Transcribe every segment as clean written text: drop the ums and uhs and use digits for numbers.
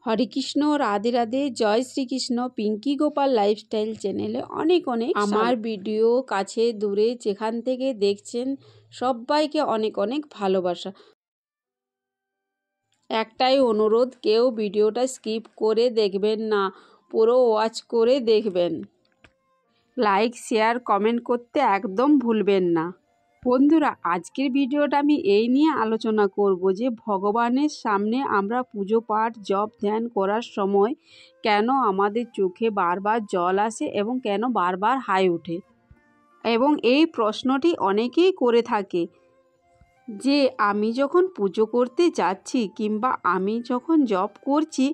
হরে কৃষ্ণ, রাধে রাধে, জয় Shrikrishna. Pinki Gopal lifestyle চ্যানেলে অনেক অনেক আমার ভিডিও কাছে দূরে যেখান থেকে দেখছেন সবাইকে অনেক অনেক ভালোবাসা। একটাই অনুরোধ, কেউ ভিডিওটা স্কিপ করে দেখবেন না, পুরো ওয়াচ করে দেখবেন। লাইক, শেয়ার, কমেন্ট করতে একদম ভুলবেন না। বন্ধুরা, আজকের ভিডিওটা আমি এই নিয়ে আলোচনা করব যে ভগবানের সামনে আমরা পুজো পাঠ জপ ধ্যান করার সময় কেন আমাদের চোখে বারবার জল আসে এবং কেন বারবার হাই ওঠে। এবং এই প্রশ্নটি অনেকেই করে থাকে যে আমি যখন পুজো করতে যাচ্ছি কিংবা আমি যখন জপ করছি,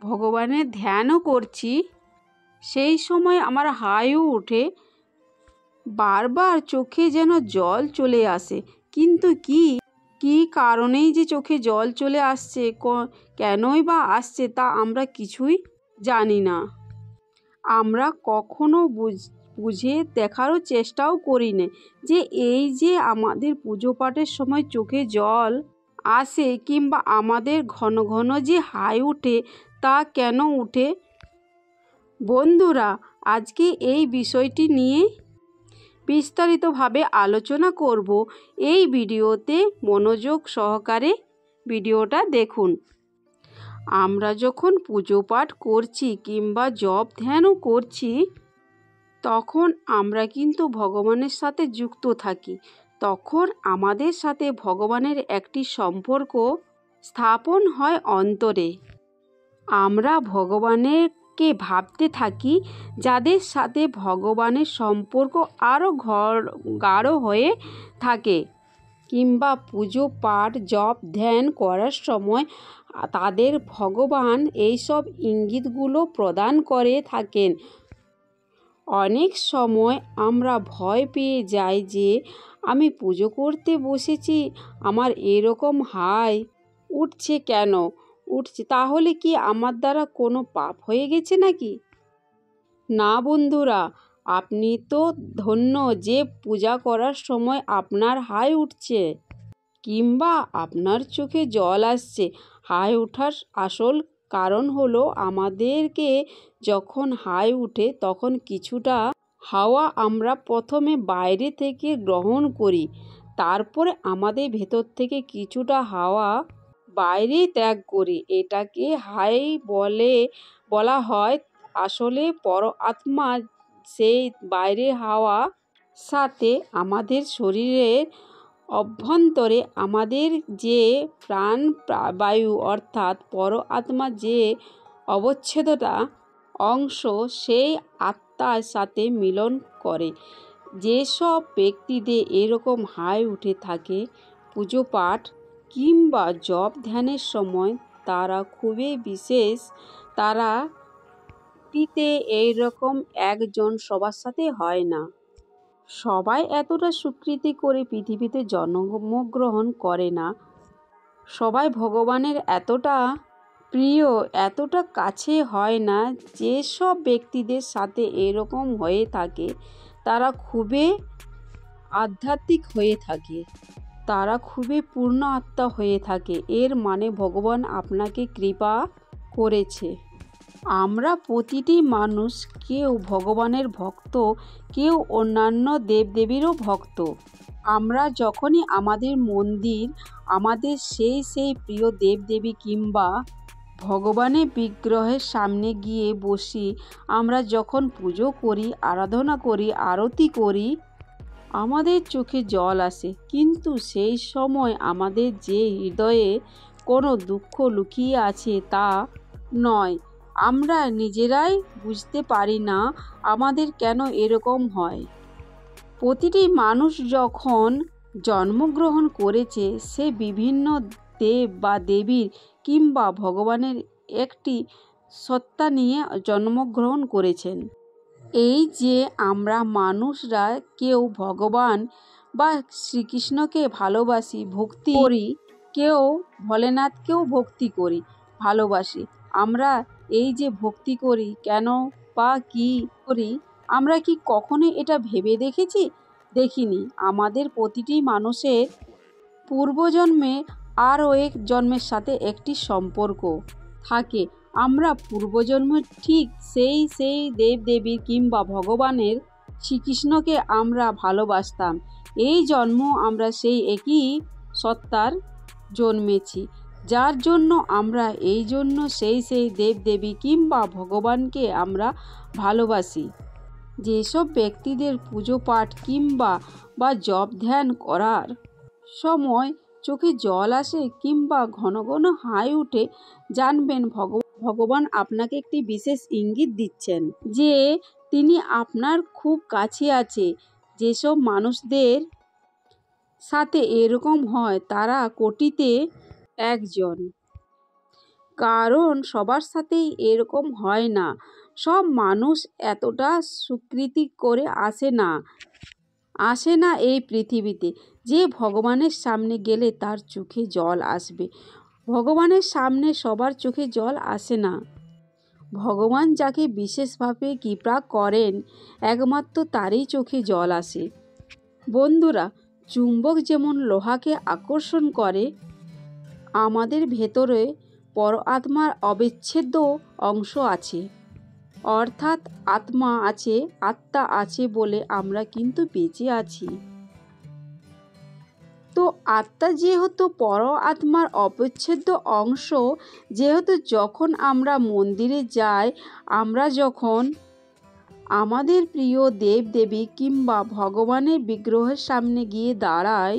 ভগবানের ধ্যানও করছি, সেই সময় আমার হাইও ওঠে, বারবার চোখে যেন জল চলে আসে। কিন্তু কি কারণেই যে চোখে জল চলে আসছে, কেনই বা আসছে তা আমরা কিছুই জানি না। আমরা কখনো বুঝে দেখারও চেষ্টাও করি না যে এই যে আমাদের পুজো পাঠের সময় চোখে জল আসে কিংবা আমাদের ঘন ঘন যে হাই ওঠে তা কেন ওঠে। বন্ধুরা, আজকে এই বিষয়টি নিয়ে বিস্তারিতভাবে আলোচনা করব। এই ভিডিওতে মনোযোগ সহকারে ভিডিওটা দেখুন। আমরা যখন পুজো পাঠ করছি কিংবা জপ ধ্যানও করছি, তখন আমরা কিন্তু ভগবানের সাথে যুক্ত থাকি। তখন আমাদের সাথে ভগবানের একটি সম্পর্ক স্থাপন হয় অন্তরে। আমরা ভগবানকে ভাবতে থাকি, যাদের সাথে ভগবানের সম্পর্ক আরও গাঢ় হয়ে থাকে কিংবা পুজো পাঠ জপ ধ্যান করার সময় তাদের ভগবান এইসব ইঙ্গিতগুলো প্রদান করে থাকেন। অনেক সময় আমরা ভয় পেয়ে যাই যে আমি পুজো করতে বসেছি, আমার এরকম হাই উঠছে কেন উঠছে, তাহলে কি আমার দ্বারা কোনো পাপ হয়ে গেছে নাকি? না বন্ধুরা, আপনি তো ধন্য যে পূজা করার সময় আপনার হাই উঠছে কিংবা আপনার চোখে জল আসছে। হাই ওঠার আসল কারণ হলো, আমাদেরকে যখন হাই উঠে তখন কিছুটা হাওয়া আমরা প্রথমে বাইরে থেকে গ্রহণ করি, তারপরে আমাদের ভেতর থেকে কিছুটা হাওয়া বাইরে ত্যাগ করি। এটাকে হাই বলা হয়। আসলে পর আত্মা সেই বাইরের হাওয়া সাথে আমাদের শরীরের অভ্যন্তরে আমাদের যে প্রাণ বায়ু অর্থাৎ পর আত্মার যে অবচ্ছেদটা অংশ, সেই আত্মার সাথে মিলন করে। যেসব ব্যক্তিদের এরকম হাই উঠে থাকে পুজো পাঠ কিংবা জপ ধ্যানের সময়, তারা খুবই বিশেষ। তারা এইরকম একজন সবার সাথে হয় না। সবাই এতটা স্বীকৃতি করে পৃথিবীতে জন্মগ্রহণ করে না। সবাই ভগবানের এতটা প্রিয় এতটা কাছে হয় না। যেসব ব্যক্তিদের সাথে এরকম হয়ে থাকে তারা খুবই আধ্যাত্মিক হয়ে থাকে, তারা খুবই পূর্ণ আত্মা হয়ে থাকে। এর মানে ভগবান আপনাকে কৃপা করেছে। আমরা প্রতিটি মানুষ, কেউ ভগবানের ভক্ত, কেউ অন্যান্য দেবদেবীরও ভক্ত। আমরা যখনই আমাদের মন্দির, আমাদের সেই প্রিয় দেবদেবী কিংবা ভগবানের বিগ্রহের সামনে গিয়ে বসি, আমরা যখন পুজো করি, আরাধনা করি, আরতি করি, আমাদের চোখে জল আসে। কিন্তু সেই সময় আমাদের যে হৃদয়ে কোনো দুঃখ লুকিয়ে আছে তা নয়। আমরা নিজেরাই বুঝতে পারি না আমাদের কেন এরকম হয়। প্রতিটি মানুষ যখন জন্মগ্রহণ করেছে, সে বিভিন্ন দেব বা দেবীর কিংবা ভগবানের একটি সত্তা নিয়ে জন্মগ্রহণ করেছেন। এই যে আমরা মানুষরা কেউ ভগবান বা শ্রীকৃষ্ণকে ভালোবাসি, ভক্তি করি, কেউ ভোলেনাথকেও ভক্তি করি, ভালোবাসি। আমরা এই যে ভক্তি করি কেন বা কি করি, আমরা কি কখনো এটা ভেবে দেখেছি? দেখিনি। আমাদের প্রতিটি মানুষের পূর্বজন্মে আরও এক জন্মের সাথে একটি সম্পর্ক থাকে। আমরা পূর্বজন্ম ঠিক সেই দেবদেবীর কিংবা ভগবানের শ্রীকৃষ্ণকে আমরা ভালোবাসতাম। এই জন্ম আমরা সেই একই সত্তার জন্মেছি, যার জন্য আমরা এই জন্য সেই দেবদেবী কিংবা ভগবানকে আমরা ভালোবাসি। যেসব ব্যক্তিদের পুজো পাঠ কিংবা জপ ধ্যান করার সময় চোখে জল আসে কিংবা ঘন ঘন হাই উঠে, জানবেন ভগবান আপনাকে একটি বিশেষ ইঙ্গিত দিচ্ছেন যে তিনি আপনার খুব কাছে আছে। যেসব মানুষদের সাথে এরকম হয় তারা কোটিতে একজন, কারণ সবার সাথেই এরকম হয় না। সব মানুষ এতটা স্বীকৃতি করে আসে না এই পৃথিবীতে যে ভগবানের সামনে গেলে তার চোখে জল আসবে। ভগবানের সামনে সবার চোখে জল আসে না। ভগবান যাকে বিশেষভাবে কৃপা করেন একমাত্র তারই চোখে জল আসে। বন্ধুরা, চুম্বক যেমন লোহাকে আকর্ষণ করে, আমাদের ভেতরে পরআত্মার অবিচ্ছেদ্য অংশ আছে, অর্থাৎ আত্মা আছে বলে আমরা কিন্তু বেঁচে আছি। তো আত্মা যেহেতু পরআত্মার অবিচ্ছেদ্য অংশ, যেহেতু যখন আমরা মন্দিরে যাই, আমরা যখন আমাদের প্রিয় দেবদেবী কিংবা ভগবানের বিগ্রহের সামনে গিয়ে দাঁড়াই,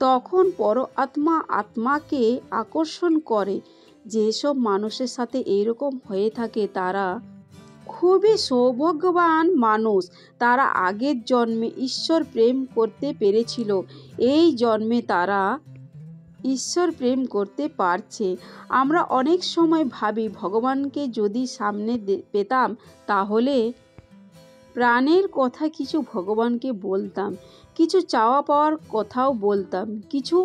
তখন পরআত্মা আত্মাকে আকর্ষণ করে। যেসব মানুষের সাথে এইরকম হয়ে থাকে তারা খুবই সৌভাগ্যবান মানুষ। তারা আগের জন্মে ঈশ্বর প্রেম করতে পেরেছিল, এই জন্মে তারা ঈশ্বর প্রেম করতে পারছে। আমরা অনেক সময় ভাবি ভগবানকে যদি সামনে পেতাম তাহলে প্রাণের কথা কিছু ভগবানকে বলতাম, কিছু চাওয়া পাওয়ার কথাও বলতাম। কিছু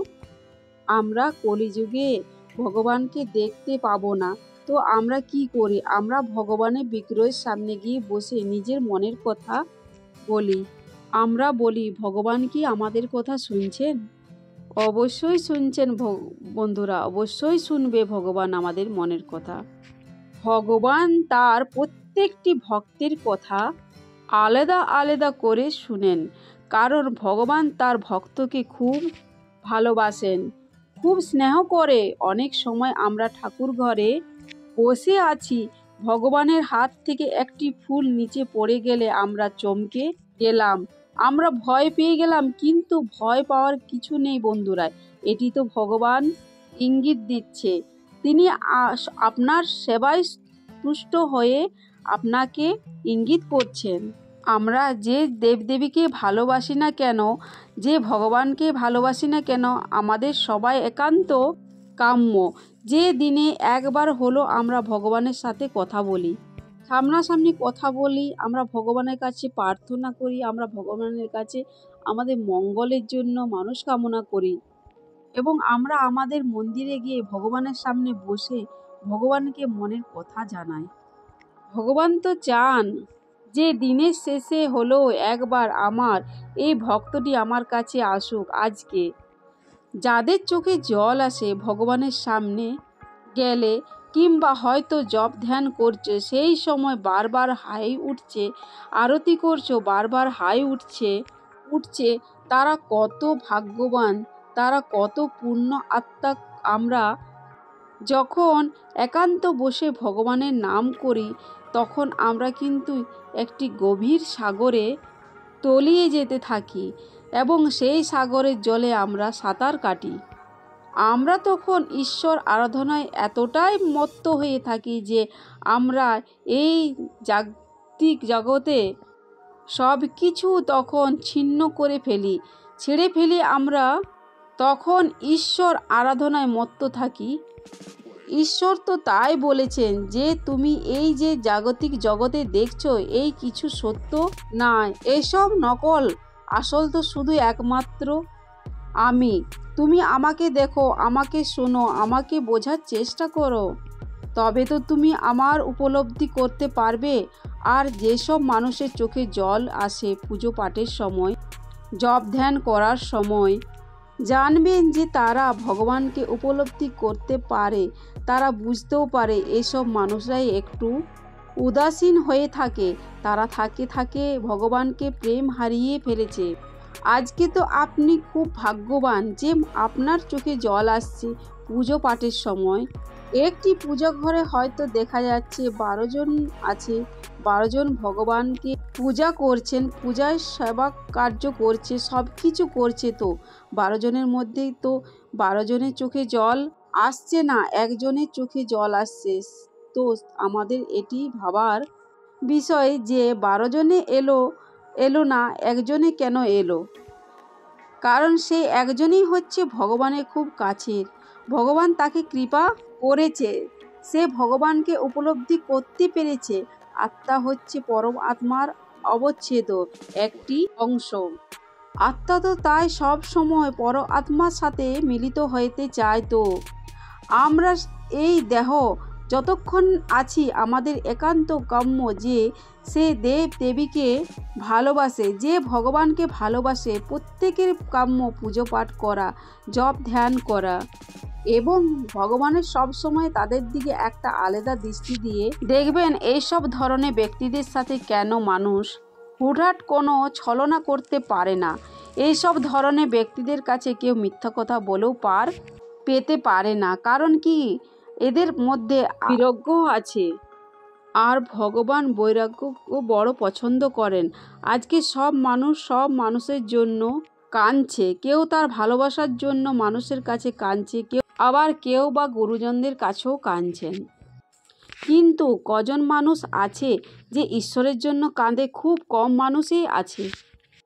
আমরা কলিযুগে ভগবানকে দেখতে পাবো না, তো আমরা কি করি? আমরা ভগবানের বিগ্রহের সামনে গিয়ে বসে নিজের মনের কথা বলি। আমরা বলি, ভগবান কি আমাদের কথা শুনছেন? অবশ্যই শুনছেন বন্ধুরা, অবশ্যই শুনবে ভগবান আমাদের মনের কথা। ভগবান তার প্রত্যেকটি ভক্তের কথা আলাদা আলাদা করে শুনেন, কারণ ভগবান তার ভক্তকে খুব ভালোবাসেন, খুব স্নেহ করে। অনেক সময় আমরা ঠাকুর ঘরে বসে আছি, ভগবানের হাত থেকে একটি ফুল নিচে পড়ে গেলে আমরা চমকে গেলাম, আমরা ভয় পেয়ে গেলাম, কিন্তু ভয় পাওয়ার কিছু নেই বন্ধুরা। এটি তো ভগবান ইঙ্গিত দিচ্ছে, তিনি আপনার সেবায় তুষ্ট হয়ে আপনাকে ইঙ্গিত করছেন। আমরা যে দেবদেবীকে ভালোবাসি না কেন, যে ভগবানকে ভালোবাসি না কেন, আমাদের সবাই একান্ত কাম্য যে দিনে একবার হলো আমরা ভগবানের সাথে কথা বলি, সামনাসামনি কথা বলি, আমরা ভগবানের কাছে প্রার্থনা করি, আমরা ভগবানের কাছে আমাদের মঙ্গলের জন্য মানুষ কামনা করি, এবং আমরা আমাদের মন্দিরে গিয়ে ভগবানের সামনে বসে ভগবানকে মনের কথা জানাই। ভগবান তো চান যে দিনের শেষে হলেও একবার আমার এই ভক্তটি আমার কাছে আসুক। আজকে যাদের চোখে জল আসে ভগবানের সামনে গেলে, কিংবা হয়তো জপ ধ্যান করছে, সেই সময় বারবার হাই উঠছে, আরতি করছো বারবার হাই উঠছে, তারা কত ভাগ্যবান, তারা কত পূর্ণ আত্মা। আমরা যখন একান্ত বসে ভগবানের নাম করি, তখন আমরা কিন্তু একটি গভীর সাগরে তলিয়ে যেতে থাকি এবং সেই সাগরের জলে আমরা সাঁতার কাটি। আমরা তখন ঈশ্বর আরাধনায় এতটাই মত্ত হয়ে থাকি যে আমরা এই জাগতিক জগতে সব কিছু তখন ছিন্ন করে ছেড়ে ফেলি। আমরা তখন ঈশ্বর আরাধনায় মত্ত থাকি। ঈশ্বর তো তাই বলেছেন যে তুমি এই যে জাগতিক জগতে দেখছো, এই কিছু সত্য নয়, এসব নকল, আসল তো শুধু একমাত্র আমি। তুমি আমাকে দেখো, আমাকে শোনো, আমাকে বোঝার চেষ্টা করো, তবে তো তুমি আমার উপলব্ধি করতে পারবে। আর যেসব মানুষের চোখে জল আসে পুজো পাঠের সময়, জপ ধ্যান করার সময়, জানবেন যে তারা ভগবানকে উপলব্ধি করতে পারে, তারা বুঝতেও পারে এসব মানুষরাই একটু উদাসীন হয়ে থাকে, তারা থাকে ভগবানকে প্রেম হারিয়ে ফেলেছে। আজকে তো আপনি খুব ভাগ্যবান যে আপনার চোখে জল আসছে পুজো পাঠের সময়। একটি পূজা ঘরে হয়তো দেখা যাচ্ছে 12 জন আছে, 12 জন ভগবানকে পূজা করছেন, পূজায় সেবা কার্য করছে, সব কিছু করছে। তো 12 জনের মধ্যেই তো 12 জনের চোখে জল আসছে না, একজনের চোখে জল আসছে। তো আমাদের এটি ভাবার বিষয় যে 12 জনে এলো না, একজনে কেন এলো? কারণ সেই একজনই হচ্ছে ভগবানের খুব কাছের, ভগবান তাকে কৃপা করেছে, সে ভগবানকে উপলব্ধি করতে পেরেছে। আত্মা হচ্ছে পরম আত্মার অবচ্ছেদ একটি অংশ। আত্মা তো তাই সব সময় পর আত্মার সাথে মিলিত হইতে চায়। তো আমরা এই দেহ যতক্ষণ আছি আমাদের একান্ত কাম্য যে সে দেব দেবীকে ভালোবাসে, যে ভগবানকে ভালোবাসে, প্রত্যেকের কাম্য পুজো পাঠ করা, জপ ধ্যান করা এবং ভগবানের সব সময় তাদের দিকে একটা আলাদা দৃষ্টি দিয়ে দেখবেন। এইসব ধরনের ব্যক্তিদের সাথে কেন মানুষ হুটহাট কোনো ছলনা করতে পারে না? এইসব ধরনের ব্যক্তিদের কাছে কেউ মিথ্যা কথা বলেও পার পেতে পারে না। কারণ কি, এদের মধ্যে বৈরাগ্য আছে, আর ভগবান বৈরাগ্যকে বড় পছন্দ করেন। আজকে সব মানুষের জন্য কাঁদছে, কেউ তার ভালোবাসার জন্য মানুষের কাছে কাঁদছে, কেউ বা গুরুজনদের কাছেও কাঁদছেন। কিন্তু কজন মানুষ আছে যে ঈশ্বরের জন্য কাঁদে? খুব কম মানুষই আছে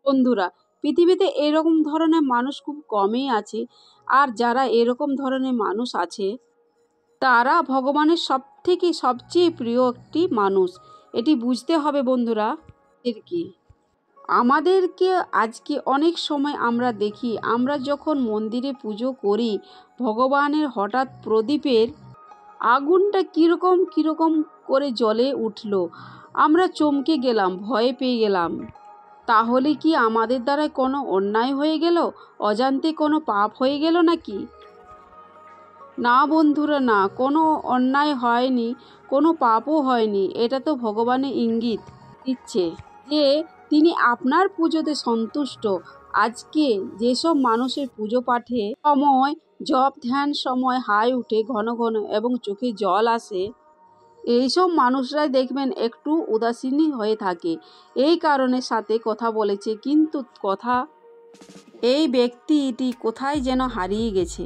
বন্ধুরা। পৃথিবীতে এরকম ধরনের মানুষ খুব কমই আছে। আর যারা এরকম ধরনের মানুষ আছে তারা ভগবানের সবচেয়ে প্রিয় একটি মানুষ। এটি বুঝতে হবে বন্ধুরা। আমাদেরকে আজকে অনেক সময় আমরা দেখি, আমরা যখন মন্দিরে পুজো করি, ভগবানের হঠাৎ প্রদীপের আগুনটা কীরকম করে জ্বলে উঠল, আমরা চমকে গেলাম, ভয় পেয়ে গেলাম। তাহলে কি আমাদের দ্বারা কোনো অন্যায় হয়ে গেল? অজান্তে কোনো পাপ হয়ে গেল নাকি? না বন্ধুরা, না, কোনো অন্যায় হয়নি, কোনো পাপও হয়নি। এটা তো ভগবানের ইঙ্গিত দিচ্ছে যে তিনি আপনার পুজোতে সন্তুষ্ট। আজকে যেসব মানুষের পুজো পাঠে সময়, জপ ধ্যান সময় হাই উঠে ঘন ঘন এবং চোখে জল আসে, এইসব মানুষরাই দেখবেন একটু উদাসীনই হয়ে থাকে। এই কারণে সাথে কথা বলেছে, কিন্তু এই ব্যক্তিটি কোথায় যেন হারিয়ে গেছে।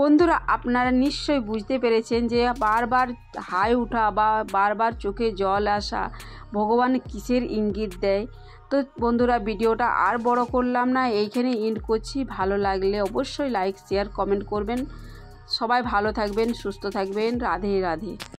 বন্ধুরা, আপনারা নিশ্চয়ই বুঝতে পেরেছেন যে বারবার হাই ওঠা বা বারবার চোখে জল আসা ভগবান কিসের ইঙ্গিত দেয়। তো বন্ধুরা, ভিডিওটা আর বড় করলাম না, এইখানে এন্ড করছি। ভালো লাগলে অবশ্যই লাইক শেয়ার কমেন্ট করবেন। সবাই ভালো থাকবেন, সুস্থ থাকবেন। রাধে রাধে।